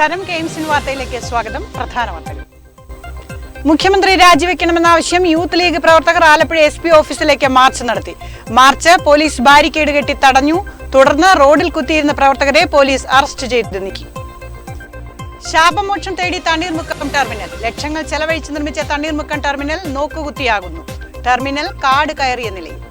നമസ്കാരം. കെഎംസിൻ വാർത്തയിലേക്ക് സ്വാഗതം. പ്രധാന വാർത്തകൾ. മുഖ്യമന്ത്രി രാജിവെക്കണമെന്ന ആവശ്യം യൂത്ത് ലീഗ് പ്രവർത്തകർ ആലപ്പുഴ SP ഓഫീസിലേക്ക് മാർച്ച് നടത്തി. മാർച്ച് പോലീസ് ബാരിക്കേഡ് കെട്ടി തടഞ്ഞു. തുടർന്ന് റോഡിൽ കുത്തിയിരുന്ന പ്രവർത്തകരെ പോലീസ് അറസ്റ്റ് ചെയ്ത് നീക്കി. ശാപമോക്ഷം തേടി തണ്ണീർമുക്കം ടെർമിനൽ. ലക്ഷങ്ങൾ ചെലവഴിച്ച് നിർമ്മിച്ച തണ്ണീർമുക്കം ടെർമിനൽ നോക്കുകുത്തിയാകുന്നു. ടെർമിനൽ കാട് കയറിയ നിലയിൽ.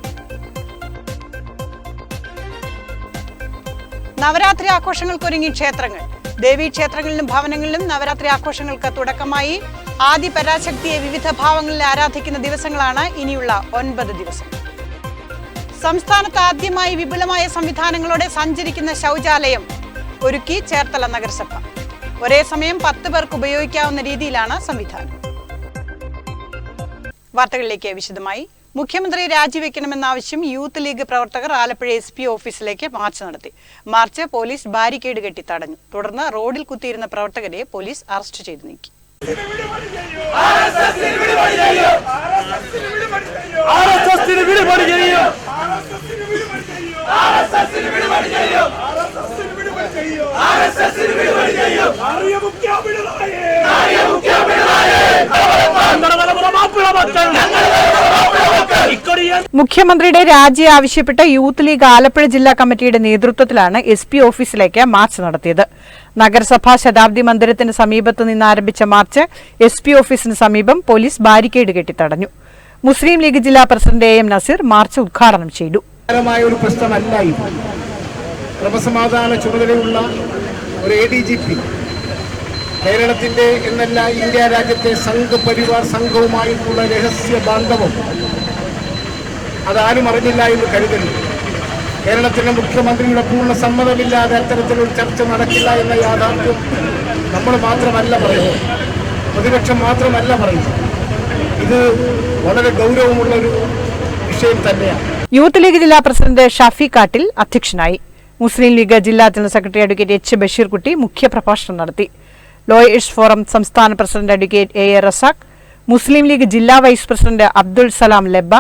നവരാത്രി ആഘോഷങ്ങൾക്കൊരുങ്ങി ക്ഷേത്രങ്ങൾ. ദേവീക്ഷേത്രങ്ങളിലും ഭവനങ്ങളിലും നവരാത്രി ആഘോഷങ്ങൾക്ക് തുടക്കമായി. ആദി പരാശക്തിയെ വിവിധ ഭാവങ്ങളിൽ ആരാധിക്കുന്ന ദിവസങ്ങളാണ് ഇനിയുള്ള 9 ദിവസം. സംസ്ഥാനത്ത് ആദ്യമായി വിപുലമായ സംവിധാനങ്ങളോടെ സഞ്ചരിക്കുന്ന ശൗചാലയം ഒരുക്കി ചേർത്തല നഗരസഭ. ഒരേ സമയം 10 പേർക്ക് ഉപയോഗിക്കാവുന്ന രീതിയിലാണ് സംവിധാനം. വാർത്തകളിലേക്ക് വിശദമായി. മുഖ്യമന്ത്രി രാജിവെക്കണമെന്ന ആവശ്യം യൂത്ത് ലീഗ് പ്രവർത്തകർ ആലപ്പുഴ SP ഓഫീസിലേക്ക് മാർച്ച് നടത്തി. മാർച്ച് പോലീസ് ബാരിക്കേഡ് കെട്ടി തടഞ്ഞു. തുടർന്ന് റോഡിൽ കുത്തിയിരുന്ന പ്രവർത്തകരെ പോലീസ് അറസ്റ്റ് ചെയ്ത് നീക്കി. മുഖ്യമന്ത്രിയുടെ രാജി ആവശ്യപ്പെട്ട് യൂത്ത് ലീഗ് ആലപ്പുഴ ജില്ലാ കമ്മിറ്റിയുടെ നേതൃത്വത്തിലാണ് SP ഓഫീസിലേക്ക് മാർച്ച് നടത്തിയത്. നഗരസഭാ ശതാബ്ദി മന്ദിരത്തിന് സമീപത്ത് നിന്ന് ആരംഭിച്ച മാർച്ച് SP ഓഫീസിന് സമീപം പോലീസ് ബാരിക്കേഡ് കെട്ടി തടഞ്ഞു. മുസ്ലിം ലീഗ് ജില്ലാ പ്രസിഡന്റ് AM നസീർ മാർച്ച് ഉദ്ഘാടനം ചെയ്തു. ഒരു പ്രശ്നമല്ല ഇത്. ക്രമസമാധാന ചുമതലയുള്ള ഒരു ADGP കേരളത്തിന്റെ എന്നല്ല ഇന്ത്യ രാജ്യത്തെ സംഘപരിവാർ സംഘവുമായിട്ടുള്ള രഹസ്യ ബാന്ധവം അതാരും അറിഞ്ഞില്ല എന്ന് കരുതരുത്. കേരളത്തിലെ മുഖ്യമന്ത്രിയുടെ പൂർണ്ണ സമ്മതമില്ലാതെ അത്തരത്തിലൊരു ചർച്ച നടക്കില്ല എന്ന യാഥാർത്ഥ്യം നമ്മൾ മാത്രമല്ല പറയുന്നത്, പ്രതിപക്ഷം മാത്രമല്ല പറയുന്നത്. ഇത് വളരെ ഗൗരവമുള്ളൊരു വിഷയം തന്നെയാണ്. യൂത്ത് ലീഗ് ജില്ലാ പ്രസിഡന്റ് ഷാഫി കാട്ടിൽ അധ്യക്ഷനായി. മുസ്ലിം ലീഗ് ജില്ലാ general secretary advocate H Basheerkutty മുഖ്യപ്രഭാഷണം നടത്തി. ലോയേഴ്സ് ഫോറം സംസ്ഥാന president advocate A Razak, Muslim league ജില്ലാ vice president Abdul Salam Lebba,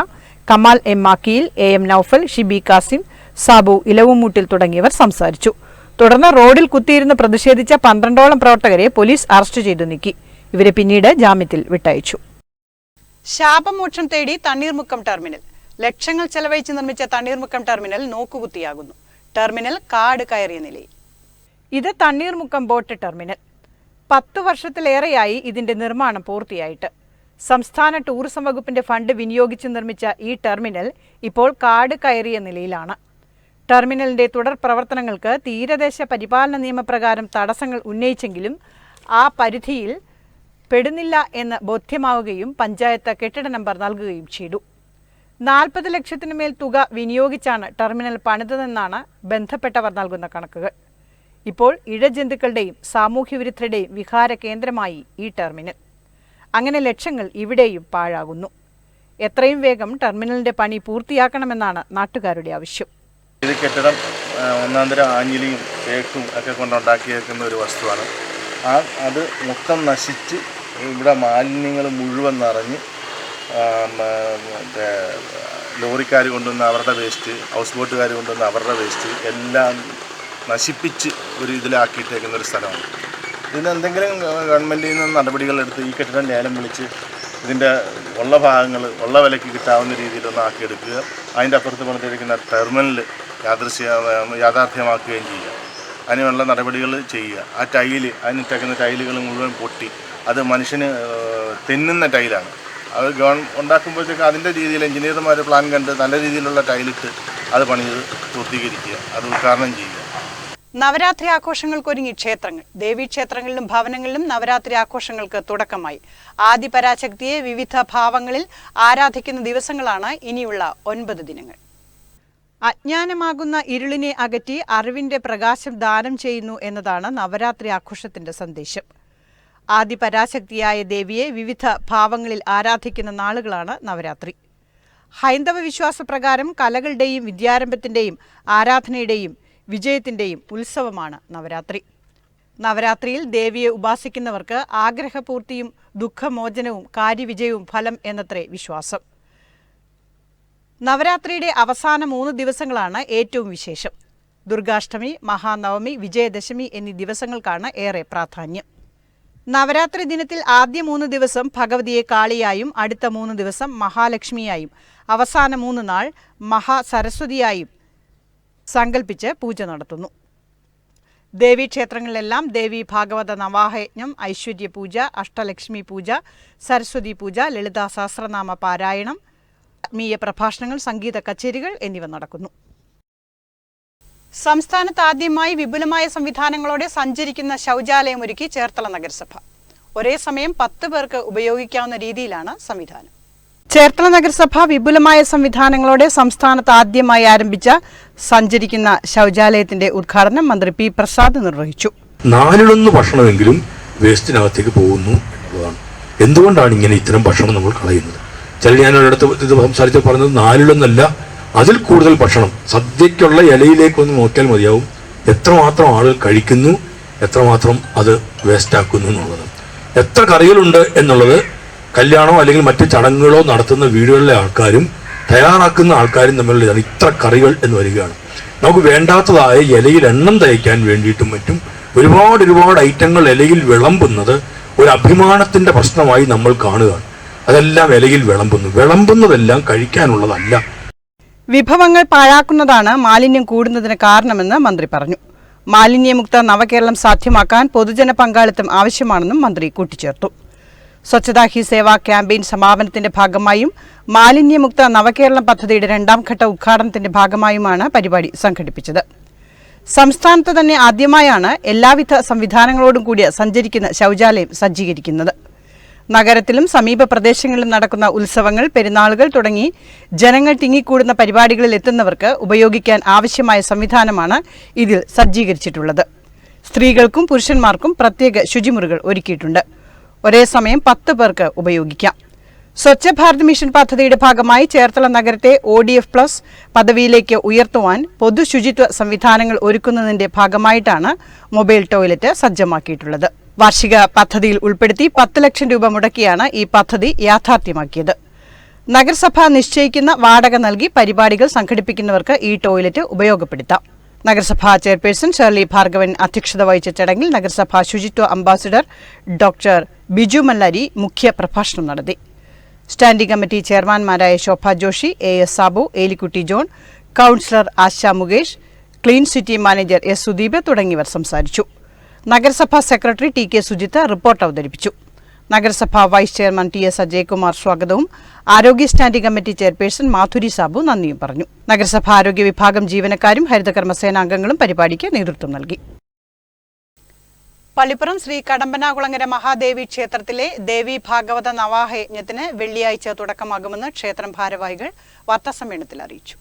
Kamal M Makkiyil, AM Noufal, Shibi Kasim, Sabu Elavumoottil തുടങ്ങിയവർ സംസാരിച്ചു. തുടർന്ന് റോഡിൽ കുത്തിയിരുന്ന് പ്രതിഷേധിച്ച 12ഓളം പ്രവർത്തകരെ പോലീസ് അറസ്റ്റ് ചെയ്തു നീക്കി. ഇവരെ പിന്നീട് ജാമ്യത്തിൽ വിട്ടയച്ചു. ശാപമോക്ഷം തേടി തണ്ണീർമുക്കം ടെർമിനൽ. ലക്ഷങ്ങൾ ചെലവഴിച്ച് നിർമ്മിച്ച തണ്ണീർമുക്കം ടെർമിനൽ നോക്കുകുത്തിയാകുന്നു. ടെർമിനൽ കാട് കയറിയ നിലയിൽ. ഇത് തണ്ണീർമുക്കം ബോട്ട് ടെർമിനൽ. 10 വർഷത്തിലേറെയായി ഇതിന്റെ നിർമ്മാണം പൂർത്തിയായിട്ട്. സംസ്ഥാന ടൂറിസം വകുപ്പിന്റെ ഫണ്ട് വിനിയോഗിച്ച് നിർമ്മിച്ച ഈ ടെർമിനൽ ഇപ്പോൾ കാട് കയറിയ നിലയിലാണ്. ടെർമിനലിന്റെ തുടർ പ്രവർത്തനങ്ങൾക്ക് തീരദേശ പരിപാലന നിയമപ്രകാരം തടസ്സങ്ങൾ ഉന്നയിച്ചെങ്കിലും ആ പരിധിയിൽ പെടുന്നില്ല എന്ന് ബോധ്യമാവുകയും പഞ്ചായത്ത് കെട്ടിട നമ്പർ നൽകുകയും ചെയ്തു. 40 ലക്ഷത്തിനു മേൽ തുക വിനിയോഗിച്ചാണ് ടെർമിനൽ പണിതതെന്നാണ് ബന്ധപ്പെട്ടവർ നൽകുന്ന കണക്കുകൾ. ഇപ്പോൾ ഇഴജന്തുക്കളുടെയും സാമൂഹ്യ വിരുദ്ധരുടെയും വിഹാര കേന്ദ്രമായി ഈ ടെർമിനൽ. അങ്ങനെ ലക്ഷങ്ങൾ ഇവിടെയും പാഴാകുന്നു. എത്രയും വേഗം ടെർമിനലിന്റെ പണി പൂർത്തിയാക്കണമെന്നാണ് നാട്ടുകാരുടെ ആവശ്യം. ഇത് കെട്ടിടം ഒന്നാന്തരം ആഞ്ഞിലിയും തേക്കും ഒക്കെ കൊണ്ടുണ്ടാക്കിയേക്കുന്ന ഒരു വസ്തുവാണ്. അത് മൊത്തം നശിച്ച് ഇവിടെ മാലിന്യങ്ങൾ മുഴുവൻ നിറഞ്ഞ് ലോറിക്കാർ കൊണ്ടുവന്ന അവരുടെ വേസ്റ്റ്, ഹൗസ് ബോട്ടുകാർ കൊണ്ടുവന്ന അവരുടെ വേസ്റ്റ് എല്ലാം നശിപ്പിച്ച് ഒരു ഇതിലാക്കിയിട്ടേക്കുന്ന ഒരു സ്ഥലമാണ്. ഇതിന് എന്തെങ്കിലും ഗവൺമെൻറ്റിൽ നിന്ന് നടപടികളെടുത്ത് ഈ കെട്ടിടം ലേലം വിളിച്ച് ഇതിൻ്റെ ഉള്ള ഭാഗങ്ങൾ ഉള്ള വിലയ്ക്ക് കിട്ടാവുന്ന രീതിയിലൊന്ന് ആക്കിയെടുക്കുക. അതിൻ്റെ അപ്പുറത്ത് പണിതിരിക്കുന്ന ടെർമിനൽ യാഥാർത്ഥ്യമാക്കുകയും ചെയ്യുക. അതിനുള്ള നടപടികൾ ചെയ്യുക. ആ അതിനിട്ടേക്കുന്ന ടൈലുകൾ മുഴുവൻ പൊട്ടി അത് മനുഷ്യന് തെന്നുന്ന ടൈലാണ്. അത് ഉണ്ടാക്കുമ്പോഴത്തേക്ക് അതിൻ്റെ രീതിയിൽ എഞ്ചിനീയർമാർ പ്ലാൻ കണ്ട് നല്ല രീതിയിലുള്ള ടൈലിട്ട് അത് പണിത് പൂർത്തീകരിക്കുക, അത് ഉദ്ഘാടനം ചെയ്യുക. നവരാത്രി ആഘോഷങ്ങൾക്കൊരുങ്ങി ക്ഷേത്രങ്ങൾ. ദേവീക്ഷേത്രങ്ങളിലും ഭവനങ്ങളിലും നവരാത്രി ആഘോഷങ്ങൾക്ക് തുടക്കമായി. ആദി പരാശക്തിയെ വിവിധ ഭാവങ്ങളിൽ ആരാധിക്കുന്ന ദിവസങ്ങളാണ് ഇനിയുള്ള 9 ദിനങ്ങൾ. അജ്ഞാനമാകുന്ന ഇരുളിനെ അകറ്റി അറിവിന്റെ പ്രകാശം ദാനം ചെയ്യുന്നു എന്നതാണ് നവരാത്രി ആഘോഷത്തിന്റെ സന്ദേശം. ആദി പരാശക്തിയായ ദേവിയെ വിവിധ ഭാവങ്ങളിൽ ആരാധിക്കുന്ന നാളുകളാണ് നവരാത്രി. ഹൈന്ദവ വിശ്വാസപ്രകാരം കലകളുടെയും വിദ്യാരംഭത്തിന്റെയും ആരാധനയുടെയും വിജയത്തിന്റെയും ഉത്സവമാണ് നവരാത്രി. നവരാത്രിയിൽ ദേവിയെ ഉപാസിക്കുന്നവർക്ക് ആഗ്രഹപൂർത്തിയും ദുഃഖമോചനവും കാര്യവിജയവും ഫലം എന്നത്രേ വിശ്വാസം. നവരാത്രിയുടെ അവസാന 3 ദിവസങ്ങളാണ് ഏറ്റവും വിശേഷം. ദുർഗാഷ്ടമി, മഹാനവമി, വിജയദശമി എന്നീ ദിവസങ്ങൾക്കാണ് ഏറെ പ്രാധാന്യം. നവരാത്രി ദിനത്തിൽ ആദ്യ 3 ദിവസം ഭഗവതിയെ കാളിയായും അടുത്ത 3 ദിവസം മഹാലക്ഷ്മിയായും അവസാന 3 നാൾ മഹാസരസ്വതിയായും സങ്കല്പിച്ച് പൂജ നടത്തുന്നു. ദേവീക്ഷേത്രങ്ങളിലെല്ലാം ദേവി ഭാഗവത നവാഹയജ്ഞം, ഐശ്വര്യ പൂജ, അഷ്ടലക്ഷ്മി പൂജ, സരസ്വതി പൂജ, ലളിതാ സഹസ്രനാമ പാരായണം, ആത്മീയ പ്രഭാഷണങ്ങൾ, സംഗീത കച്ചേരികൾ എന്നിവ നടക്കുന്നു. സംസ്ഥാനത്ത് ആദ്യമായി വിപുലമായ സംവിധാനങ്ങളോടെ സഞ്ചരിക്കുന്ന ശൗചാലയമൊരുക്കി ചേർത്തല നഗരസഭ. ഒരേ സമയം 10 പേർക്ക് ഉപയോഗിക്കാവുന്ന രീതിയിലാണ് സംവിധാനം. ചേർത്തല നഗരസഭ വിപുലമായ സംവിധാനങ്ങളോടെ സംസ്ഥാനത്ത് ആദ്യമായി ആരംഭിച്ച സഞ്ചരിക്കുന്ന ശൗചാലയത്തിന്റെ ഉദ്ഘാടനം മന്ത്രി പി പ്രസാദ് നിർവഹിച്ചു. 4 ഭക്ഷണമെങ്കിലും വേസ്റ്റിനകത്തേക്ക് പോകുന്നു എന്നുള്ളതാണ്. എന്തുകൊണ്ടാണ് ഇങ്ങനെ ഇത്തരം ഭക്ഷണം നമ്മൾ കളയുന്നത്? ഞാൻ ഒരിടത്ത് ഇത് സംസാരിച്ച് പറഞ്ഞത് 4 അതിൽ കൂടുതൽ ഭക്ഷണം സദ്യക്കുള്ള ഇലയിലേക്കൊന്ന് നോക്കിയാൽ മതിയാവും എത്രമാത്രം ആളുകൾ കഴിക്കുന്നു, എത്രമാത്രം അത് വേസ്റ്റാക്കുന്നു എന്നുള്ളത്. എത്ര കറികളുണ്ട് എന്നുള്ളത് കല്യാണമോ അല്ലെങ്കിൽ മറ്റ് ചടങ്ങുകളോ നടത്തുന്ന വീടുകളിലെ ആൾക്കാരും തയ്യാറാക്കുന്ന ആൾക്കാരും തമ്മിലുള്ള ഇത്ര കറികൾ എന്ന് വരികയാണ്. നമുക്ക് വേണ്ടാത്തതായ ഇലയിൽ എണ്ണം തയ്ക്കാൻ വേണ്ടിയിട്ടും മറ്റും ഒരുപാട് ഐറ്റങ്ങൾ ഇലയിൽ വിളമ്പുന്നത് ഒരു അഭിമാനത്തിന്റെ പ്രശ്നമായി നമ്മൾ കാണുകയാണ്. അതെല്ലാം ഇലയിൽ വിളമ്പുന്നതെല്ലാം കഴിക്കാനുള്ളതല്ല. വിഭവങ്ങൾ പാഴാക്കുന്നതാണ് മാലിന്യം കൂടുന്നതിന് കാരണമെന്ന് മന്ത്രി പറഞ്ഞു. മാലിന്യമുക്ത നവകേരളം സാധ്യമാക്കാൻ പൊതുജന പങ്കാളിത്തം ആവശ്യമാണെന്നും മന്ത്രി കൂട്ടിച്ചേർത്തു. സ്വച്ഛതാ ഹി സേവ ക്യാമ്പയിൻ സമാപനത്തിന്റെ ഭാഗമായും മാലിന്യമുക്ത നവകേരളം പദ്ധതിയുടെ 2ാം ഘട്ട ഉദ്ഘാടനത്തിന്റെ ഭാഗമായുമാണ് പരിപാടി സംഘടിപ്പിച്ചത്. സംസ്ഥാനത്ത് തന്നെ ആദ്യമായാണ് എല്ലാവിധ സംവിധാനങ്ങളോടും കൂടിയ സഞ്ചരിക്കുന്ന ശൗചാലയം സജ്ജീകരിക്കുന്നത്. നഗരത്തിലും സമീപ പ്രദേശങ്ങളിലും നടക്കുന്ന ഉത്സവങ്ങൾ, പെരുന്നാളുകൾ തുടങ്ങി ജനങ്ങൾ തിങ്ങിക്കൂടുന്ന പരിപാടികളിൽ എത്തുന്നവർക്ക് ഉപയോഗിക്കാൻ ആവശ്യമായ സംവിധാനമാണ് ഇതിൽ സജ്ജീകരിച്ചിട്ടുള്ളത്. സ്ത്രീകൾക്കും പുരുഷന്മാർക്കും പ്രത്യേക ശുചിമുറികൾ ഒരുക്കിയിട്ടുണ്ട്. ഒരേ സമയം 10 പേർക്ക് ഉപയോഗിക്കാം. സ്വച്ഛ ഭാരത് മിഷൻ പദ്ധതിയുടെ ഭാഗമായി ചേർത്തല നഗരത്തെ ODF+ പദവിയിലേക്ക് ഉയർത്തുവാൻ പൊതു ശുചിത്വ സംവിധാനങ്ങൾ ഒരുക്കുന്നതിന്റെ ഭാഗമായിട്ടാണ് മൊബൈൽ ടോയ്ലറ്റ് സജ്ജമാക്കിയിട്ടുള്ളത്. വാർഷിക പദ്ധതിയിൽ ഉൾപ്പെടുത്തി 10 ലക്ഷം രൂപ മുടക്കിയാണ് ഈ പദ്ധതി യാഥാർത്ഥ്യമാക്കിയത്. നഗരസഭ നിശ്ചയിക്കുന്ന വാടക നൽകി പരിപാടികൾ സംഘടിപ്പിക്കുന്നവർക്ക് ഈ ടോയ്ലറ്റ് ഉപയോഗപ്പെടുത്താം. നഗരസഭാ ചെയർപേഴ്സൺ ഷേർലി ഭാർഗവൻ അധ്യക്ഷത വഹിച്ച ചടങ്ങിൽ നഗരസഭാ ശുചിത്വ അംബാസിഡർ ഡോക്ടർ ബിജു മല്ലാരി മുഖ്യ പ്രഭാഷണം നടത്തി. സ്റ്റാൻഡിംഗ് കമ്മിറ്റി ചെയർമാൻമാരായ Shobha Joshi, AS Sabu, Elikutty John, councillor Asha Mukesh, clean city manager S Sudeep തുടങ്ങിയവർ സംസാരിച്ചു. നഗരസഭാ സെക്രട്ടറി TK സുജിത്ത് റിപ്പോർട്ട് അവതരിപ്പിച്ചു. നഗരസഭാ വൈസ് ചെയർമാൻ TS അജയ്കുമാർ സ്വാഗതവും ആരോഗ്യ standing committee chairperson Madhuri Sabu നന്ദിയും പറഞ്ഞു. നഗരസഭാ ആരോഗ്യ വിഭാഗം ജീവനക്കാരും ഹരിതകർമ്മസേനാംഗങ്ങളും പരിപാടിക്ക് നേതൃത്വം നൽകി. പള്ളിപ്പുറം ശ്രീ കടമ്പനാകുളങ്ങര മഹാദേവി ക്ഷേത്രത്തിലെ ദേവി ഭാഗവത നവാഹയജ്ഞത്തിന് വെള്ളിയാഴ്ച തുടക്കമാകുമെന്ന് ക്ഷേത്രം ഭാരവാഹികൾ വാർത്താസമ്മേളനത്തിൽ അറിയിച്ചു.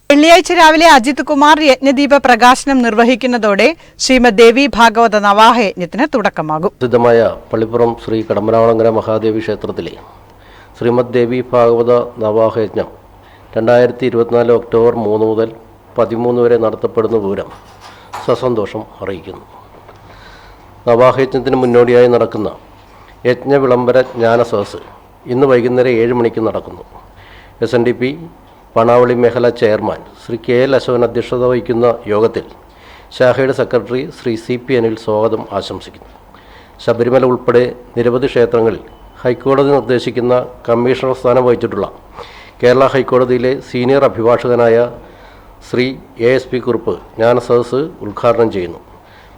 വെള്ളിയാഴ്ച രാവിലെ അജിത് കുമാർ യജ്ഞദീപ പ്രകാശനം നിർവഹിക്കുന്നതോടെ ശ്രീമദ് ദേവി ഭാഗവത നവാഹയജ്ഞത്തിന് തുടക്കമാകും. പ്രസിദ്ധമായ പള്ളിപ്പുറം ശ്രീ കടമ്പനാകുളങ്ങര മഹാദേവി ക്ഷേത്രത്തിലെ ശ്രീമദ് ദേവി ഭാഗവത നവാഹയജ്ഞം 2024 ഒക്ടോബർ 3 മുതൽ 13 വരെ നടത്തപ്പെടുന്ന വിവരം സസന്തോഷം അറിയിക്കുന്നു. നവാഹയജ്ഞത്തിന് മുന്നോടിയായി നടക്കുന്ന യജ്ഞവിളംബര ജ്ഞാന സദസ്സ് ഇന്ന് വൈകുന്നേരം 7 മണിക്ക് നടക്കുന്നു. SNDP പണാവളി മേഖല ചെയർമാൻ ശ്രീ KL അശോകൻ അധ്യക്ഷത വഹിക്കുന്ന യോഗത്തിൽ ശാഖയുടെ സെക്രട്ടറി ശ്രീ CP അനിൽ സ്വാഗതം ആശംസിക്കുന്നു. ശബരിമല ഉൾപ്പെടെ നിരവധി ക്ഷേത്രങ്ങളിൽ ഹൈക്കോടതി നിർദ്ദേശിക്കുന്ന കമ്മീഷണർ സ്ഥാനം വഹിച്ചിട്ടുള്ള കേരള ഹൈക്കോടതിയിലെ സീനിയർ അഭിഭാഷകനായ ശ്രീ ASP കുറുപ്പ് ജ്ഞാനസദസ്സ് ഉദ്ഘാടനം ചെയ്യുന്നു.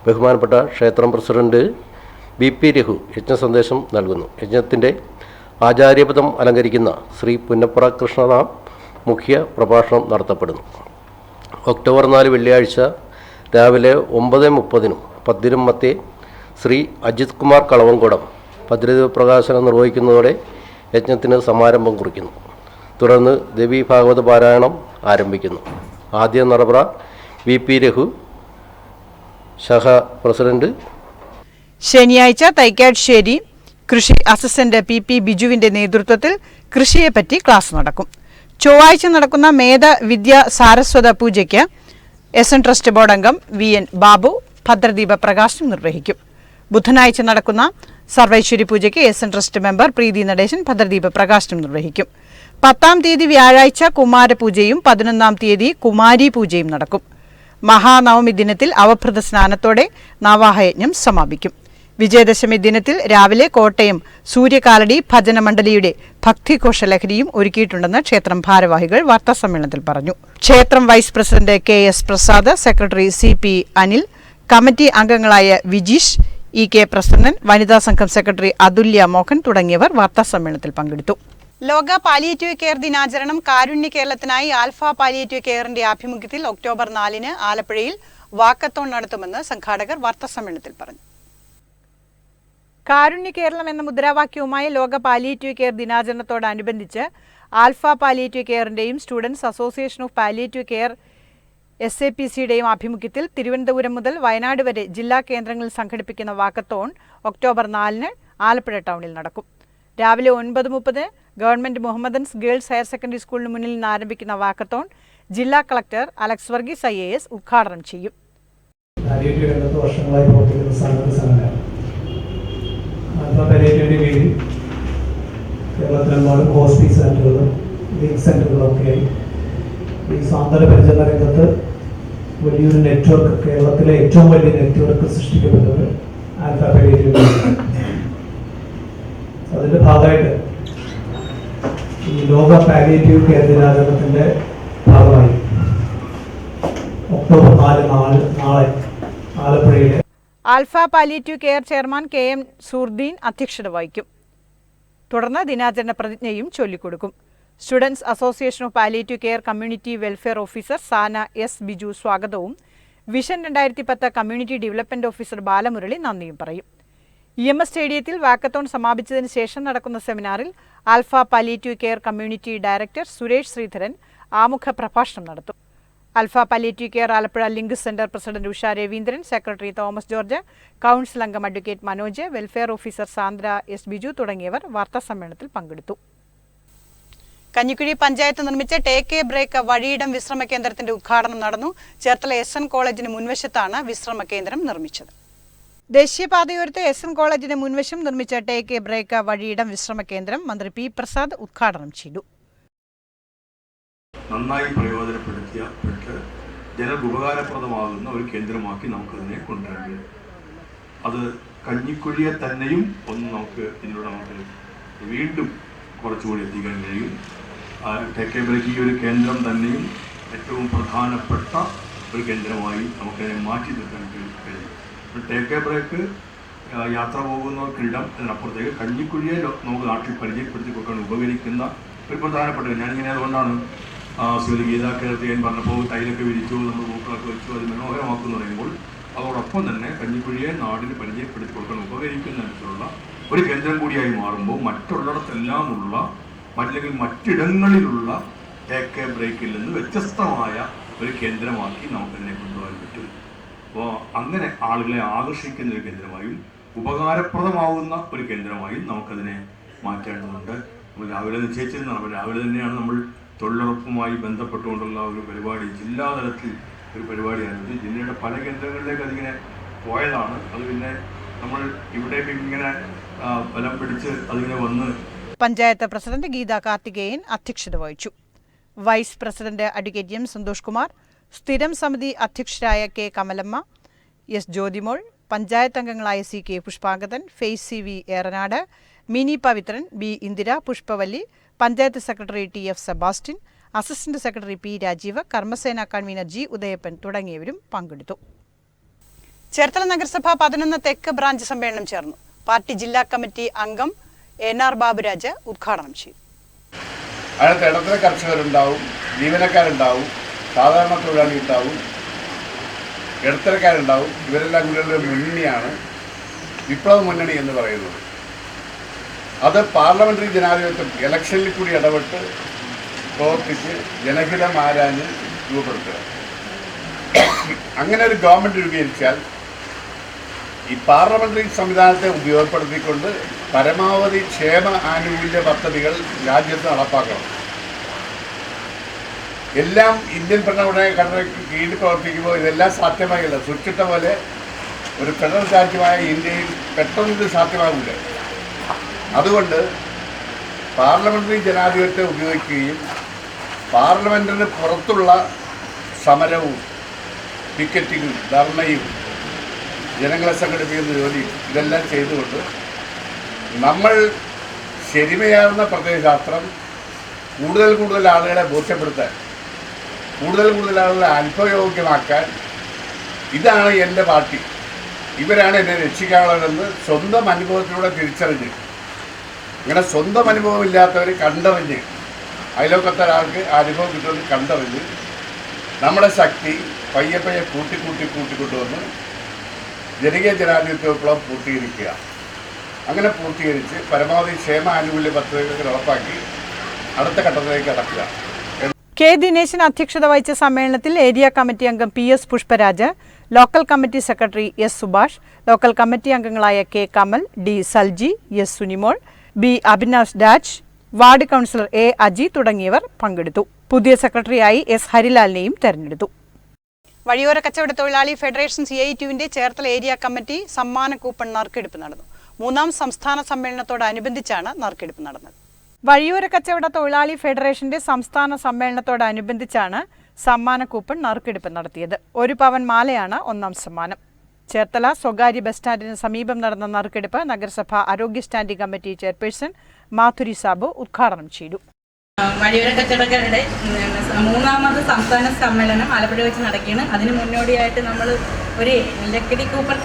ബഹുമാനപ്പെട്ട ക്ഷേത്രം പ്രസിഡന്റ് BP രഘു യജ്ഞസന്ദേശം നൽകുന്നു. യജ്ഞത്തിൻ്റെ ആചാര്യപദം അലങ്കരിക്കുന്ന ശ്രീ പുന്നപ്ര കൃഷ്ണറാം മുഖ്യ പ്രഭാഷണം നടത്തപ്പെടുന്നു. ഒക്ടോബർ 4 വെള്ളിയാഴ്ച രാവിലെ 9:30 10 മധ്യേ ശ്രീ അജിത് കുമാർ കളവങ്കോടം ഭദ്രദീപ പ്രകാശനം നിർവഹിക്കുന്നതോടെ യജ്ഞത്തിന് സമാരംഭം കുറിക്കുന്നു. തുടർന്ന് ദേവി ഭാഗവത പാരായണം ആരംഭിക്കുന്നു. ആദ്യ നടപറ BP രഘു ശാഖ പ്രസിഡന്റ്. ശനിയാഴ്ച തൈക്കാട്ശ്ശേരി കൃഷി അസിസ്റ്റന്റ് PP ബിജുവിന്റെ നേതൃത്വത്തിൽ കൃഷിയെപ്പറ്റി ക്ലാസ് നടക്കും. ചൊവ്വാഴ്ച നടക്കുന്ന മേധ വിദ്യ സാരസ്വത പൂജയ്ക്ക് SN ട്രസ്റ്റ് ബോർഡ് അംഗം VN ബാബു ഭദ്രദീപ പ്രകാശനം നിർവഹിക്കും. ബുധനാഴ്ച നടക്കുന്ന സർവൈശ്വരി പൂജയ്ക്ക് SN ട്രസ്റ്റ് മെമ്പർ പ്രീതി നടേശൻ ഭദ്രദീപ പ്രകാശനം നിർവഹിക്കും. 10-ാം തീയതി വ്യാഴാഴ്ച കുമാരപൂജയും 11-ാം തീയതി കുമാരി പൂജയും നടക്കും. മഹാനവമി ദിനത്തിൽ അവഭൃത സ്നാനത്തോടെ നവാഹയജ്ഞം സമാപിക്കും. വിജയദശമി ദിനത്തിൽ രാവിലെ കോട്ടയം സൂര്യകാലടി ഭജനമണ്ഡലിയുടെ ഭക്തിഘോഷലഹരിയും ഒരുക്കിയിട്ടുണ്ടെന്ന് ക്ഷേത്രം ഭാരവാഹികൾ വാർത്താസമ്മേളനത്തിൽ പറഞ്ഞു. ക്ഷേത്രം vice president KS Prasad, secretary CP Anil, committee അംഗങ്ങളായ വിജീഷ്, EK പ്രസന്നൻ, വനിതാ സംഘം സെക്രട്ടറി അതുല്യ മോഹൻ തുടങ്ങിയവർ വാർത്താസമ്മേളനത്തിൽ പങ്കെടുത്തു. ലോക പാലിയേറ്റീവ് കെയർ ദിനാചരണം കാരുണ്യ കേരളത്തിനായി ആൽഫ പാലിയേറ്റീവ് കെയറിന്റെ ആഭിമുഖ്യത്തിൽ ഒക്ടോബർ 4-ന് ആലപ്പുഴയിൽ വാക്കത്തോൺ നടത്തുമെന്ന് സംഘാടകർ വാർത്താസമ്മേളനത്തിൽ പറഞ്ഞു. കാരുണ്യ കേരളം എന്ന മുദ്രാവാക്യവുമായി ലോക പാലിയേറ്റീവ് കെയർ ദിനാചരണത്തോടനുബന്ധിച്ച് ആൽഫ പാലിയേറ്റീവ് കെയറിന്റെയും students association of palliative care SAPCയുടെയും ആഭിമുഖ്യത്തിൽ തിരുവനന്തപുരം മുതൽ വയനാട് വരെ ജില്ലാ കേന്ദ്രങ്ങളിൽ സംഘടിപ്പിക്കുന്ന വാക്കത്തോൺ ഒക്ടോബർ 4-ന് ആലപ്പുഴ ടൗണിൽ നടക്കും. രാവിലെ 9:30 government Mohammedans girls higher secondary സ്കൂളിന് മുന്നിൽ നിന്ന് ആരംഭിക്കുന്ന വാക്കത്തോൺ ജില്ലാ കളക്ടർ അലക്സ് വർഗീസ് IAS ഉദ്ഘാടനം ചെയ്യും. കേരളത്തിലെമ്പാടും ഹോസ്പിറ്റൽ സെൻ്ററുകളും ലീഗ് സെൻ്ററുകളൊക്കെയായി ഈ സാന്ത്വന പരിചരണ രംഗത്ത് വലിയൊരു നെറ്റ്വർക്ക്, കേരളത്തിലെ ഏറ്റവും വലിയ നെറ്റ്വർക്ക് സൃഷ്ടിക്കപ്പെട്ടത് ആൽഫ പാലിയേറ്റീവ്. അതിൻ്റെ ഭാഗമായിട്ട് ഈ ലോക പാലിയേറ്റീവ് കെയർ ദിനാചരണത്തിൻ്റെ ഭാഗമായി ഒക്ടോബർ 4 നാളെ ആലപ്പുഴയിലെ alpha palliative care chairman KM Surdeen അധ്യക്ഷത വഹിക്കും. തുടർന്ന് ദിനാചരണ പ്രതിജ്ഞയും ചൊല്ലിക്കൊടുക്കും. Students association of palliative care community welfare officer Sana S Biju സ്വാഗതവും vision 2010 community development officer Balamurali നന്ദിയും പറയും. EMS സ്റ്റേഡിയത്തിൽ വാക്കത്തോൺ സമാപിച്ചതിന് ശേഷം നടക്കുന്ന സെമിനാറിൽ alpha palliative care community director Suresh Sreedharan ആമുഖ പ്രഭാഷണം നടത്തും. Alpha palliative care Alappuzha link centre president Usha Raveendran, secretary Thomas George, council അംഗം advocate Manoj, welfare officer Sandra S Biju തുടങ്ങിയവർ വാർത്താസമ്മേളനത്തിൽ പങ്കെടുത്തു. കഞ്ഞിക്കുഴി പഞ്ചായത്ത് നിർമ്മിച്ച ടേക്ക് എ ബ്രേക്ക് വഴിയിടം വിശ്രമ കേന്ദ്രത്തിന്റെ ഉദ്ഘാടനം നടന്നു. ചേർത്തല SN കോളേജിന് മുൻവശത്താണ് വിശ്രമ കേന്ദ്രം നിർമ്മിച്ചത്. ദേശീയപാതയോരത്ത് SN കോളേജിന് മുൻവശം നിർമ്മിച്ച ടേക്ക് എ ബ്രേക്ക് വഴിയിടം വിശ്രമ കേന്ദ്രം മന്ത്രി P പ്രസാദ് ഉദ്ഘാടനം ചെയ്തു. നന്നായി പ്രയോജനപ്പെടുത്തിയപ്പെട്ട് ജനോപകാരപ്രദമാകുന്ന ഒരു കേന്ദ്രമാക്കി നമുക്കതിനെ കൊണ്ടുവരേണ്ടത്. അത് കഞ്ഞിക്കുഴിയെ തന്നെയും ഒന്ന് നമുക്ക് ഇതിലൂടെ നമുക്ക് വീണ്ടും കുറച്ചുകൂടി എത്തിക്കാൻ കഴിയും. ടേക്ക് എ ബ്രേക്ക് ഈ ഒരു കേന്ദ്രം തന്നെയും ഏറ്റവും പ്രധാനപ്പെട്ട ഒരു കേന്ദ്രമായി നമുക്കതിനെ മാറ്റി നിർത്താൻ കഴിയും. ടേക്ക് എ ബ്രേക്ക് യാത്ര പോകുന്നവർക്കിടം അതിനപ്പുറത്തേക്ക് കഞ്ഞിക്കുഴിയെ നമുക്ക് നാട്ടിൽ പരിചയപ്പെടുത്തി കൊടുക്കാൻ ഉപകരിക്കുന്ന ഒരു പ്രധാനപ്പെട്ട, ഞാനിങ്ങനെ അതുകൊണ്ടാണ് ശ്രീമതി ഗീതാ കേരളത്തിൽ പറഞ്ഞപ്പോൾ ടൈലൊക്കെ വിരിച്ചു, നമ്മൾ പൂക്കളൊക്കെ വെച്ചു, അത് മനോഹരമാക്കുന്നു പറയുമ്പോൾ അതോടൊപ്പം തന്നെ കഞ്ഞിക്കുഴിയെ നാടിന് പരിചയപ്പെടുത്തി കൊടുക്കാൻ ഉപകരിക്കുന്ന തരത്തിലുള്ള ഒരു കേന്ദ്രം കൂടിയായി മാറുമ്പോൾ മറ്റുള്ളിടത്തെല്ലാമുള്ള അല്ലെങ്കിൽ മറ്റിടങ്ങളിലുള്ള ടേക്ക് എ ബ്രേക്കിൽ നിന്ന് വ്യത്യസ്തമായ ഒരു കേന്ദ്രമാക്കി നമുക്കെന്നെ കൊണ്ടുപോകാൻ പറ്റും. അപ്പോൾ അങ്ങനെ ആളുകളെ ആകർഷിക്കുന്ന ഒരു കേന്ദ്രമായും ഉപകാരപ്രദമാവുന്ന ഒരു കേന്ദ്രമായും നമുക്കതിനെ മാറ്റേണ്ടതുണ്ട്. നമ്മൾ രാവിലെ നിശ്ചയിച്ചിരുന്നതാണ്. അപ്പോൾ രാവിലെ തന്നെയാണ് നമ്മൾ തൊഴിലുറപ്പുമായി ബന്ധപ്പെട്ടുകൊണ്ടുള്ള ഒരു പരിപാടി, ജില്ലാതലത്തിൽ ഒരു പരിപാടി ആയിരുന്നു. ജില്ലയുടെ പല കേന്ദ്രങ്ങളിലേക്ക് അതിങ്ങനെ പോയതാണ്. അത് പിന്നെ നമ്മൾ ഇവിടേക്ക് ഇങ്ങനെ ബലം പിടിച്ച് അതിങ്ങനെ വന്ന്. പഞ്ചായത്ത് പ്രസിഡന്റ് ഗീത കാർത്തികേയൻ അധ്യക്ഷത വഹിച്ചു. Vice president advocate M Santhosh Kumar, സ്ഥിരം സമിതി അധ്യക്ഷരായ K കമലമ്മ, S ജ്യോതിമോൾ, പഞ്ചായത്ത് അംഗങ്ങളായ CK Pushpangadan, Faiz CV Eranad, Mini Pavithran, B Indira, Pushpavalli, panchayat secretary TF Sebastian, assistant secretary P Rajeev, കർമ്മസേന കൺവീനർ G ഉദയപ്പൻ തുടങ്ങിയവരും പങ്കെടുത്തു. ചേർത്തല നഗരസഭ 11 തെക്ക് ബ്രാഞ്ച് സമ്മേളനം ചേർന്നു. പാർട്ടി ജില്ലാ കമ്മിറ്റി അംഗം NR ബാബുരാജ് ഉദ്ഘാടനം ചെയ്തു. അതിനകത്ത് ഇടത്തര കർഷകരുണ്ടാവും, ജീവനക്കാരുണ്ടാവും, സാധാരണ തൊഴിലാളി ഉണ്ടാവും, ഇടത്തരക്കാരുണ്ടാവും. ഇവരെല്ലാം കൂടിയുള്ള മുന്നണിയാണ് വിപ്ലവ മുന്നണി എന്ന് പറയുന്നത്. അത് പാർലമെന്ററി ജനാധിപത്യം ഇലക്ഷനിൽ കൂടി ഇടപെട്ട് പ്രവർത്തിച്ച് ജനഹിതം ആരാഞ്ഞ് രൂപപ്പെടുത്തുക. അങ്ങനെ ഒരു ഗവൺമെൻറ് രൂപീകരിച്ചാൽ ഈ പാർലമെന്ററി സംവിധാനത്തെ ഉപയോഗപ്പെടുത്തിക്കൊണ്ട് പരമാവധി ക്ഷേമ ആനുകൂല്യ പദ്ധതികൾ രാജ്യത്ത് നടപ്പാക്കണം. എല്ലാം ഇന്ത്യൻ ഭരണഘടനയ്ക്ക് കീഴിൽ പ്രവർത്തിക്കുമ്പോൾ ഇതെല്ലാം സാധ്യമാകില്ല. സ്വിച്ചിട്ട പോലെ ഒരു ഫെഡറൽ രാജ്യമായ ഇന്ത്യയിൽ പെട്ടെന്ന് ഇത് സാധ്യമാകില്ല. അതുകൊണ്ട് പാർലമെന്ററി ജനാധിപത്യം ഉപയോഗിക്കുകയും പാർലമെന്റിന് പുറത്തുള്ള സമരവും പിക്കറ്റിങ്ങും ധർണയും ജനങ്ങളെ സംഘടിപ്പിക്കുന്ന ജോലിയും ഇതെല്ലാം ചെയ്തുകൊണ്ട് നമ്മൾ ശരിമയാർന്ന പ്രത്യയശാസ്ത്രം കൂടുതൽ ആളുകളെ ബോധ്യപ്പെടുത്താൻ, കൂടുതൽ ആളുകളെ അനുഭവയോഗ്യമാക്കാൻ, ഇതാണ് എൻ്റെ പാർട്ടി, ഇവരാണ് എന്നെ രക്ഷിക്കാനുള്ളതെന്ന് സ്വന്തം അനുഭവത്തിലൂടെ തിരിച്ചറിഞ്ഞ്, ഇങ്ങനെ സ്വന്തം അനുഭവമില്ലാത്തവർ കണ്ടറിഞ്ഞ്, അയലോക്കത്തെ ഒരാൾക്ക് അനുഭവം കിട്ടുന്നത് കണ്ടറിഞ്ഞ് നമ്മുടെ ശക്തി പയ്യെ കൂട്ടിക്കൊണ്ടുവന്ന് ജനകീയ ജനാധിപത്യ വിപ്ലവം പൂർത്തീകരിക്കുക. അങ്ങനെ പൂർത്തീകരിച്ച് പരമാവധി ക്ഷേമ ആനുകൂല്യ പദ്ധതികൾ ഉറപ്പാക്കി അടുത്ത ഘട്ടത്തിലേക്ക് കടക്കുക. കെ ദിനേശൻ അധ്യക്ഷത വഹിച്ച സമ്മേളനത്തിൽ ഏരിയ കമ്മിറ്റി അംഗം PS Pushparaj, local committee secretary S Subhash, local committee അംഗങ്ങളായ K Kamal, D Salji, S Sunimol, B Abhinash Raj, ward councillor A Aji തുടങ്ങിയവർ പങ്കെടുത്തു. പുതിയ സെക്രട്ടറിയായി S ഹരിലാലിനെയും തെരഞ്ഞെടുത്തു. വഴിയോര കച്ചവട തൊഴിലാളി ഫെഡറേഷൻ CITUവിന്റെ ചേർത്തല ഏരിയ കമ്മിറ്റി സമ്മാന കൂപ്പൺ നറുക്കെടുപ്പ് നടന്നു. 3ാം സംസ്ഥാന സമ്മേളനത്തോടനുബന്ധിച്ചാണ് നറുക്കെടുപ്പ് നടന്നത്. വഴിയോര കച്ചവട തൊഴിലാളി ഫെഡറേഷന്റെ സംസ്ഥാന സമ്മേളനത്തോടനുബന്ധിച്ചാണ് സമ്മാന കൂപ്പൺ നറുക്കെടുപ്പ് നടത്തിയത്. 1 പവൻ മാലയാണ് 1ാം സമ്മാനം. ചേർത്തല സ്വകാര്യ ബസ് സ്റ്റാൻഡിന് സമീപം നടന്ന നറുക്കെടുപ്പ് നഗരസഭ ആരോഗ്യ standing committee chairperson Madhuri Sabu ഉദ്ഘാടനം ചെയ്തു. വഴിയോര കച്ചവടക്കാരുടെ 3ാമത് സംസ്ഥാന സമ്മേളനം ആലപ്പുഴ വെച്ച് നടക്കുകയാണ്. അതിന് മുന്നോടിയായിട്ട് നമ്മൾ ഒരു ലക്കിടി കൂപ്പൺ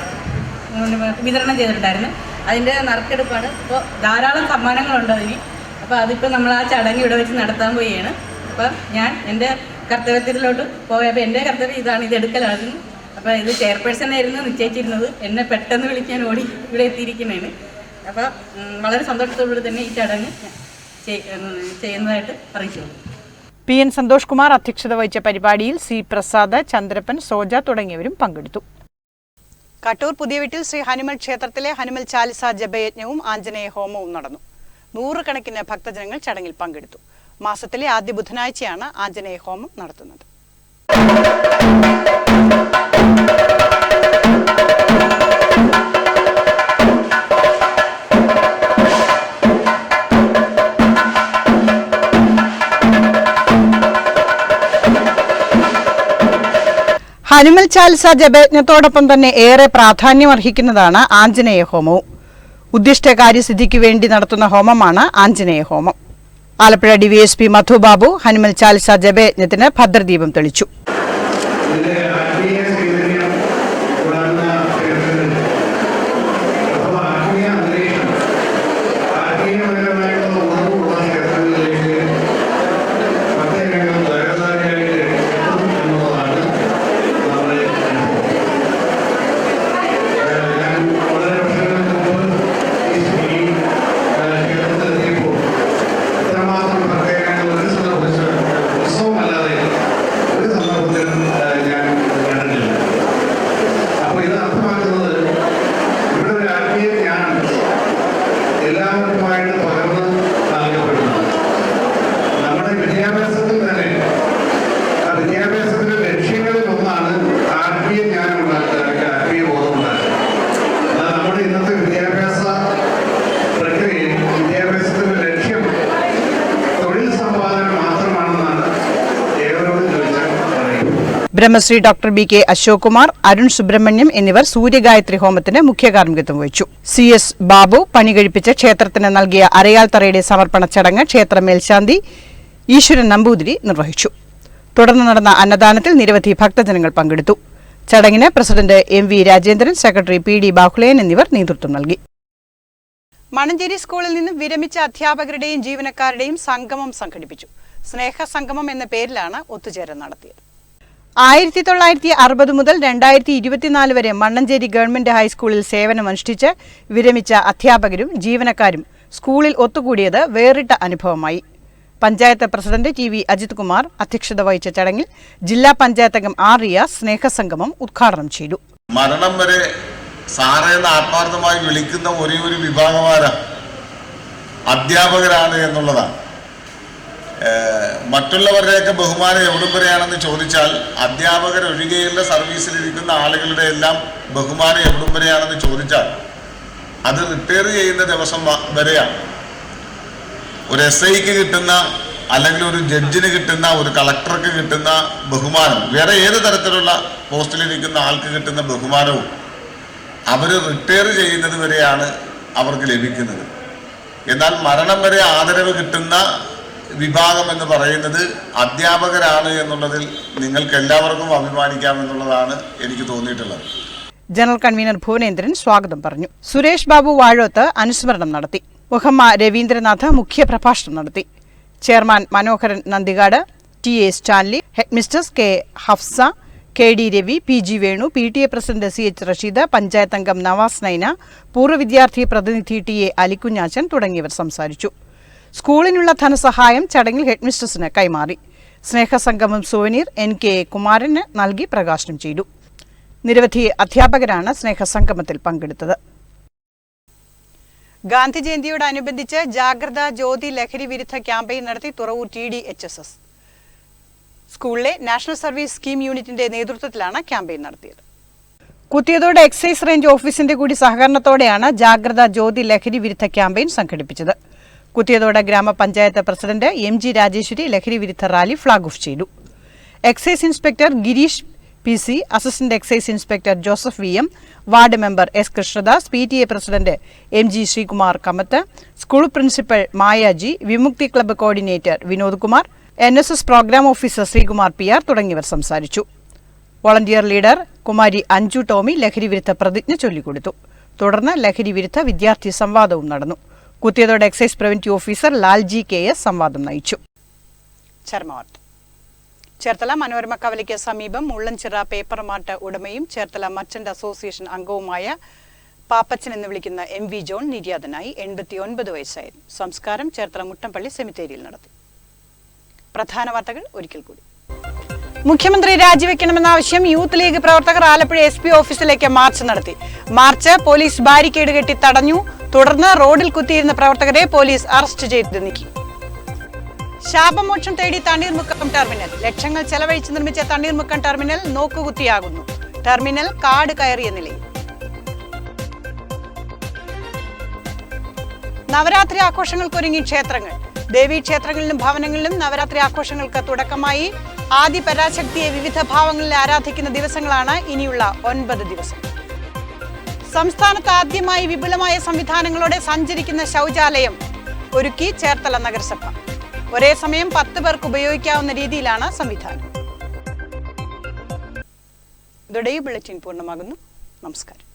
വിതരണം ചെയ്തിട്ടുണ്ടായിരുന്നു. അതിൻ്റെ നറുക്കെടുപ്പാണ്. ഇപ്പോൾ ധാരാളം സമ്മാനങ്ങളുണ്ട് അതിന്. അപ്പോൾ അതിപ്പോൾ നമ്മൾ ആ ചടങ്ങ് ഇവിടെ വെച്ച് നടത്താൻ പോവുകയാണ്. അപ്പോൾ ഞാൻ എൻ്റെ കർത്തവ്യത്തിലോട്ട് പോയപ്പോൾ എൻ്റെ കർത്തവ്യം ഇതാണ്, ഇത് എടുക്കലായിരുന്നു. അപ്പോൾ ഇത് ചെയർപേഴ്സണായിരുന്നു നിശ്ചയിച്ചിരുന്നത്. എന്നെ പെട്ടെന്ന് വിളിക്കാൻ ഓടി ഇവിടെ എത്തിയിരിക്കുന്നതാണ്. അപ്പോൾ വളരെ സന്തോഷത്തോടുകൂടി തന്നെ ഈ ചടങ്ങ് ചെയ്യുന്നതായിട്ട് അറിയിച്ചു. PN സന്തോഷ് കുമാർ അധ്യക്ഷത വഹിച്ച പരിപാടിയിൽ C പ്രസാദ്, ചന്ദ്രപ്പൻ, സോജ തുടങ്ങിയവരും പങ്കെടുത്തു. കട്ടൂർ പുതിയ വീട്ടിൽ ശ്രീ ഹനുമൽ ക്ഷേത്രത്തിലെ ഹനുമൽ ചാലിസ ജപയജ്ഞവും ആഞ്ജനേയ ഹോമവും നടന്നു. 100 കണക്കിന് ഭക്തജനങ്ങൾ ചടങ്ങിൽ പങ്കെടുത്തു. മാസത്തിലെ ആദ്യ ബുധനാഴ്ചയാണ് ആഞ്ജനേയ ഹോമം നടത്തുന്നത്. ഹനുമൽ ചാലിസ ജപയജ്ഞത്തോടൊപ്പം തന്നെ ഏറെ പ്രാധാന്യമർഹിക്കുന്നതാണ് ആഞ്ജനേയ ഹോമവും. ഉദ്ദിഷ്ട കാര്യസിദ്ധിക്ക് വേണ്ടി നടത്തുന്ന ഹോമമാണ് ആഞ്ജനേയ ഹോമം. ആലപ്പുഴ DVSP മധുബാബു ഹനുമൽ ചാലിസ ജപയജ്ഞത്തിന് ഭദ്രദീപം തെളിച്ചു. ബ്രഹ്മശ്രീ ഡോക്ടർ BK അശോക് കുമാർ, അരുൺ സുബ്രഹ്മണ്യം എന്നിവർ സൂര്യഗായത്രി ഹോമത്തിന് മുഖ്യ കാർമ്മികത്വം വഹിച്ചു. CS ബാബു പണി കഴിപ്പിച്ച ക്ഷേത്രത്തിന് നൽകിയ അരയാൽ തറയുടെ സമർപ്പണ ചടങ്ങ് ക്ഷേത്ര മേൽശാന്തി ഈശ്വരൻ നമ്പൂതിരി നിർവഹിച്ചു. തുടർന്ന് നടന്ന അന്നദാനത്തിൽ നിരവധി ഭക്തജനങ്ങൾ പങ്കെടുത്തു. ചടങ്ങിന് president MV Rajendran, secretary PD Bahuleyan എന്നിവർ നേതൃത്വം നൽകി. മണഞ്ചേരി സ്കൂളിൽ നിന്നും വിരമിച്ച അധ്യാപകരുടെയും ജീവനക്കാരുടെയും സംഗമം സംഘടിപ്പിച്ചു. സ്നേഹസംഗമം എന്ന പേരിലാണ് ഒത്തുചേരൽ നടത്തിയത്. 1960 മുതൽ 2024 വരെ മണ്ണഞ്ചേരി ഗവൺമെന്റ് ഹൈസ്കൂളിൽ സേവനമനുഷ്ഠിച്ച് വിരമിച്ച അധ്യാപകരും ജീവനക്കാരും സ്കൂളിൽ ഒത്തുകൂടിയത് വേറിട്ട അനുഭവമായി. പഞ്ചായത്ത് പ്രസിഡന്റ് TV അജിത് കുമാർ അധ്യക്ഷത വഹിച്ച ചടങ്ങിൽ ജില്ലാ പഞ്ചായത്ത് അംഗം R റിയാസ് സ്നേഹസംഗമം ഉദ്ഘാടനം ചെയ്തു. മരണം വരെ സാറേന്ന് ആത്മാർത്ഥമായി വിളിക്കുന്ന ഒരേ ഒരു വിഭാഗമാണ് അധ്യാപകരാണ് എന്നുള്ളതാണ്. മറ്റുള്ളവരുടെയൊക്കെ ബഹുമാനം എവിടം വരെയാണെന്ന് ചോദിച്ചാൽ അധ്യാപകരൊഴികെയുള്ള സർവീസിലിരിക്കുന്ന ആളുകളുടെ എല്ലാം ബഹുമാനം എവിടം വരെയാണെന്ന് ചോദിച്ചാൽ അത് റിട്ടയർ ചെയ്യുന്ന ദിവസം വരെയാണ്. ഒരു SIക്ക് കിട്ടുന്ന അല്ലെങ്കിൽ ഒരു ജഡ്ജിന് കിട്ടുന്ന, ഒരു കളക്ടർക്ക് കിട്ടുന്ന ബഹുമാനം, വേറെ ഏത് തരത്തിലുള്ള പോസ്റ്റിലിരിക്കുന്ന ആൾക്ക് കിട്ടുന്ന ബഹുമാനവും അവർ റിട്ടയർ ചെയ്യുന്നത് വരെയാണ് അവർക്ക് ലഭിക്കുന്നത്. എന്നാൽ മരണം വരെ ആദരവ് കിട്ടുന്ന വിഭാഗം എന്ന് പറയുന്നത് അധ്യാപകരാണ് എന്നുള്ളതിൽ നിങ്ങൾക്ക് എല്ലാവർക്കും അഭിമാനിക്കാമെന്നുള്ളതാണ് എനിക്ക് തോന്നിയിട്ടുള്ളത്. ജനറൽ കൺവീനർ ഭുവനേന്ദ്രൻ സ്വാഗതം പറഞ്ഞു. സുരേഷ് ബാബു വാഴോത്ത് അനുസ്മരണം നടത്തി. മുഹമ്മ രവീന്ദ്രനാഥ് മുഖ്യപ്രഭാഷണം നടത്തി. Chairman Manoharan Nandikad, T A. Stanley, headmistress K. Hafsa, K D. Ravi, P G. Venu, PTA. President C H. Rasheed, panchayat അംഗം നവാസ് നൈന, പൂർവ്വ വിദ്യാർത്ഥി പ്രതിനിധി ടി.എ. അലിക്കുഞ്ഞാച്ചൻ തുടങ്ങിയവർ സംസാരിച്ചു. സ്കൂളിനുള്ള ധനസഹായം ചടങ്ങിൽ ഹെഡ്മിസ്റ്റേഴ്സിന് കൈമാറി. സ്നേഹസംഗമം സുവനീർ N.K. കുമാരന് നൽകി പ്രകാശനം ചെയ്തു. നിരവധി അധ്യാപകരാണ് സ്നേഹസംഗമത്തിൽ പങ്കെടുത്തത്. ഗാന്ധി ജയന്തിയോടനുബന്ധിച്ച് ജാഗ്രത ജ്യോതി ലഹരി വിരുദ്ധ ക്യാമ്പയിൻ നടത്തി തുറവൂർ TDHSS സ്കൂളിലെ നാഷണൽ സർവീസ് സ്കീം യൂണിറ്റിന്റെ നേതൃത്വത്തിലാണ് ക്യാമ്പയിൻ നടത്തിയത്. കുത്തിയതോട് എക്സൈസ് റേഞ്ച് ഓഫീസിന്റെ കൂടി സഹകരണത്തോടെയാണ് ജാഗ്രത ജ്യോതി ലഹരി വിരുദ്ധ ക്യാമ്പയിൻ സംഘടിപ്പിച്ചത്. കുത്തിയതോട് ഗ്രാമപഞ്ചായത്ത് പ്രസിഡന്റ് MG രാജേശ്വരി ലഹരി വിരുദ്ധ റാലി ഫ്ളാഗ് ഓഫ് ചെയ്തു. Excise inspector Gireesh PC, assistant excise inspector Joseph VM, ward member S. Krishnadas, PTA president MG Sreekumar Kamath, school principal Mayaji, Vimukthi club coordinator Vinod Kumar, NSS programme officer Sreekumar PR തുടങ്ങിയവർ സംസാരിച്ചു. വോളണ്ടിയർ ലീഡർ കുമാരി അഞ്ജു ടോമി ലഹരി വിരുദ്ധ പ്രതിജ്ഞ ചൊല്ലിക്കൊടുത്തു. തുടർന്ന് ലഹരി വിരുദ്ധ വിദ്യാർത്ഥി സംവാദവും നടന്നു. Kuthiyathode excise preventive officer Lalji KS സംവാദം നയിച്ചു. ചർമ്മവാർത്ത. ചേർത്തല മനോരമ കവലയ്ക്ക് സമീപം മുള്ളൻചിറ പേപ്പർ മാർട്ട് ഉടമയും ചേർത്തല മർച്ചന്റ് അസോസിയേഷൻ അംഗവുമായ പാപ്പച്ചൻ എന്ന് വിളിക്കുന്ന MV ജോൺ നിര്യാതനായി. 89 വയസ്സായിരുന്നു. സംസ്കാരം ചേർത്തല മുട്ടംപള്ളി സെമിത്തേരിയിൽ നടത്തി. പ്രധാന വാർത്തകൾ ഒരിക്കൽ കൂടി. മുഖ്യമന്ത്രി രാജിവെക്കണമെന്ന ആവശ്യം യൂത്ത് ലീഗ് പ്രവർത്തകർ ആലപ്പുഴ SP ഓഫീസിലേക്ക് മാർച്ച് നടത്തി. മാർച്ച് പോലീസ് ബാരിക്കേഡ് കെട്ടി തടഞ്ഞു. തുടർന്ന് റോഡിൽ കുത്തിയിരുന്ന പ്രവർത്തകരെ പോലീസ് അറസ്റ്റ് ചെയ്ത് നീക്കി. ശാപമോക്ഷം തേടി തണ്ണീർമുക്കം ടെർമിനൽ. ലക്ഷങ്ങൾ ചെലവഴിച്ച് നിർമ്മിച്ച തണ്ണീർമുക്കം ടെർമിനൽ നോക്കുകുത്തിയാകുന്നു. ടെർമിനൽ കാട് കയറിയ നിലയിൽ. നവരാത്രി ആഘോഷങ്ങൾക്കൊരുങ്ങി ക്ഷേത്രങ്ങൾ. ദേവീക്ഷേത്രങ്ങളിലും ഭവനങ്ങളിലും നവരാത്രി ആഘോഷങ്ങൾക്ക് തുടക്കമായി. ആദി പരാശക്തിയെ വിവിധ ഭാവങ്ങളിൽ ആരാധിക്കുന്ന ദിവസങ്ങളാണ് ഇനിയുള്ള 9 ദിവസം. സംസ്ഥാനത്ത് ആദ്യമായി വിപുലമായ സംവിധാനങ്ങളോടെ സഞ്ചരിക്കുന്ന ശൗചാലയം ഒരുക്കി ചേർത്തല നഗരസഭ. ഒരേ സമയം 10 പേർക്ക് ഉപയോഗിക്കാവുന്ന രീതിയിലാണ് സംവിധാനം. ഇതോടെ ഈ ബുള്ളറ്റിൻ പൂർണ്ണമാകുന്നു. നമസ്കാരം.